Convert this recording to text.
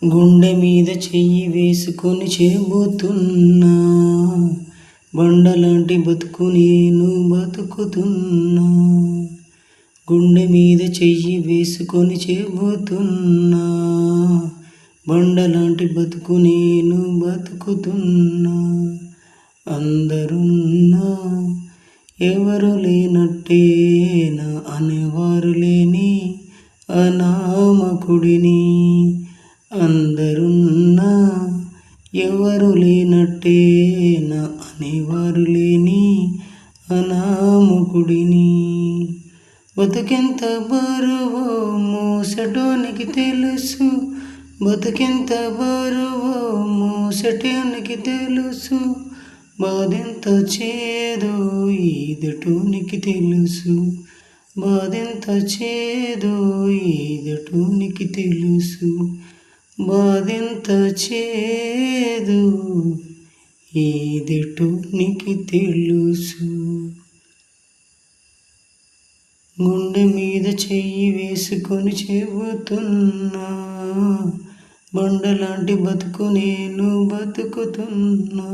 గుండె మీద చెయ్యి వేసుకొని చెబుతున్నా, బండలాంటి బతుకు నేను బతుకుతున్నా. గుండె మీద చెయ్యి వేసుకొని చెబుతున్నా, బండలాంటి బతుకు నేను బతుకుతున్నా. అందరున్నా ఎవరు లేనట్టేనా అనేవారు లేని అనామకుడిని. అందరున్నా ఎవరు లేనట్టేనా అనేవారు లేని అనామకుడిని. బతుకెంత బరువో మోసటోనికి తెలుసు, బతుకెంత బరువో మోసటోనికి తెలుసు. బాధెంత చేదో ఈదటోనికి తెలుసు, బాధెంత చేదో ఈదటోనికి తెలుసు. బాధెంత చేదో ఈదటోనికి తెలుసు. గుండె మీద చెయ్యి వేసుకొని చెబుతున్నా, బండలాంటి బతుకు నేను బతుకుతున్నా.